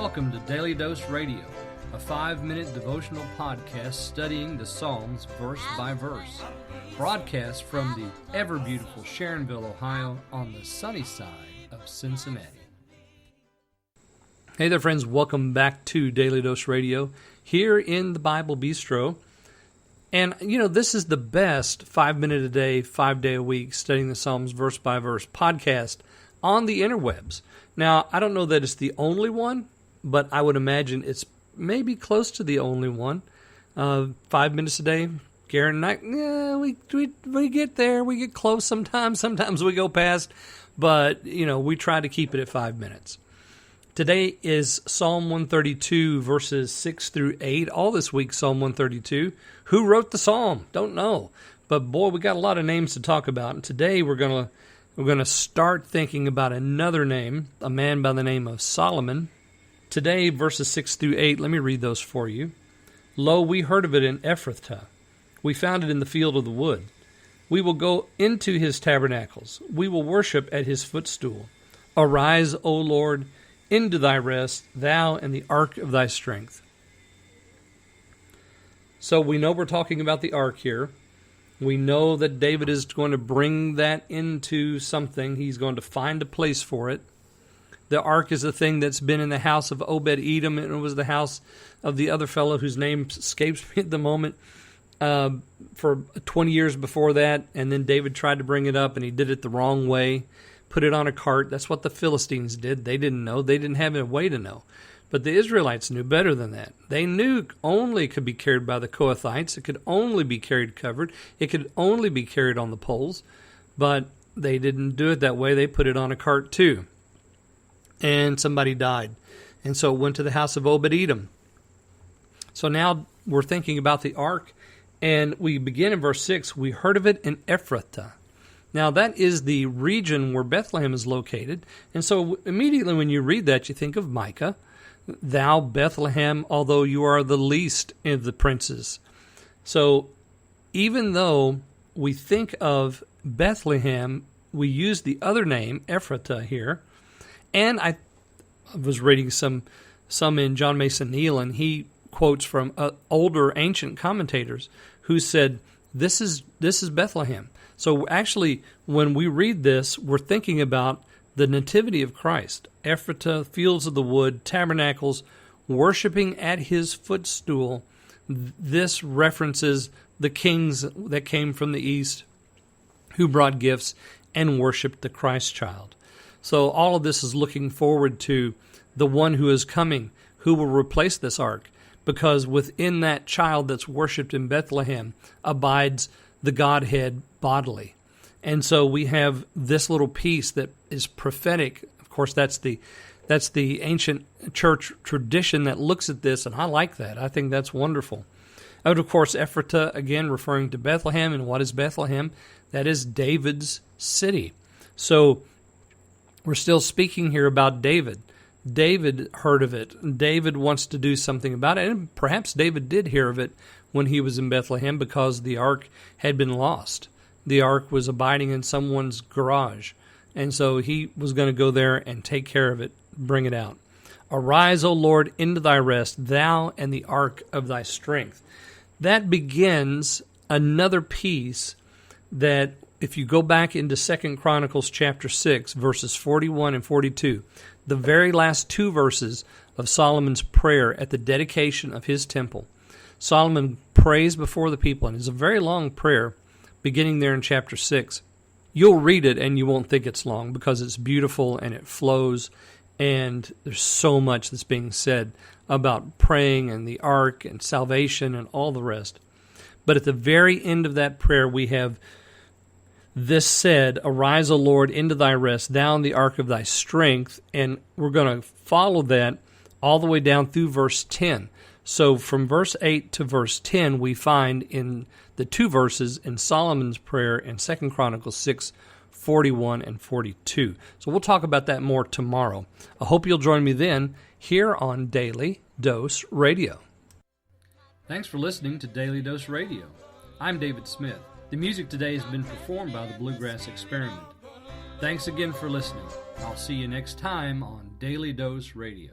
welcome to Daily Dose Radio, a 5-minute devotional podcast studying the Psalms verse by verse, broadcast from the ever-beautiful Sharonville, Ohio, on the sunny side of Cincinnati. Hey there, friends. Welcome back to Daily Dose Radio here in the Bible Bistro. And, this is the best 5-minute a day, 5-day a week, studying the Psalms verse by verse podcast on the interwebs. Now, I don't know that it's the only one, but I would imagine it's maybe close to the only one. 5 minutes a day, Garen and I, we get there, we get close sometimes we go past, but, we try to keep it at 5 minutes. Today is Psalm 132, verses 6 through 8. All this week, Psalm 132. Who wrote the psalm? Don't know. But boy, we got a lot of names to talk about. And today we're gonna start thinking about another name, a man by the name of Solomon. Today, verses 6 through 8, let me read those for you. Lo, we heard of it in Ephrathah. We found it in the field of the wood. We will go into his tabernacles. We will worship at his footstool. Arise, O Lord, into thy rest, thou and the ark of thy strength. So we know we're talking about the ark here. We know that David is going to bring that into something. He's going to find a place for it. The ark is a thing that's been in the house of Obed-Edom, and it was the house of the other fellow whose name escapes me at the moment, for 20 years before that. And then David tried to bring it up, and he did it the wrong way. Put it on a cart. That's what the Philistines did. They didn't know. They didn't have a way to know. But the Israelites knew better than that. They knew only could be carried by the Kohathites. It could only be carried covered. It could only be carried on the poles. But they didn't do it that way. They put it on a cart too. And somebody died. And so it went to the house of Obed-Edom. So now we're thinking about the ark. And we begin in verse 6. We heard of it in Ephrathah. Now, that is the region where Bethlehem is located. And so immediately when you read that, you think of Micah. Thou, Bethlehem, although you are the least of the princes. So even though we think of Bethlehem, we use the other name, Ephrathah, here. And I was reading some in John Mason Neal, and he quotes from older ancient commentators who said, this is Bethlehem. So actually, when we read this, we're thinking about the nativity of Christ. Ephrathah, fields of the wood, tabernacles, worshiping at his footstool. This references the kings that came from the east who brought gifts and worshiped the Christ child. So all of this is looking forward to the one who is coming, who will replace this ark, because within that child that's worshipped in Bethlehem abides the Godhead bodily. And so we have this little piece that is prophetic. Of course, that's the ancient church tradition that looks at this, and I like that. I think that's wonderful. And of course, Ephrathah, again, referring to Bethlehem. And what is Bethlehem? That is David's city. So we're still speaking here about David. David heard of it. David wants to do something about it. And perhaps David did hear of it when he was in Bethlehem because the ark had been lost. The ark was abiding in someone's garage. And so he was going to go there and take care of it, bring it out. Arise, O Lord, into thy rest, thou and the ark of thy strength. That begins another piece that, if you go back into 2 Chronicles chapter 6, verses 41 and 42, the very last two verses of Solomon's prayer at the dedication of his temple, Solomon prays before the people, and it's a very long prayer, beginning there in chapter 6. You'll read it and you won't think it's long because it's beautiful and it flows, and there's so much that's being said about praying and the ark and salvation and all the rest. But at the very end of that prayer, we have this said, Arise, O Lord, into thy rest, thou and the ark of thy strength. And we're going to follow that all the way down through verse 10. So from verse 8 to verse 10, we find in the two verses in Solomon's prayer in 2 Chronicles 6, 41 and 42. So we'll talk about that more tomorrow. I hope you'll join me then here on Daily Dose Radio. Thanks for listening to Daily Dose Radio. I'm David Smith. The music today has been performed by the Bluegrass Experiment. Thanks again for listening. I'll see you next time on Daily Dose Radio.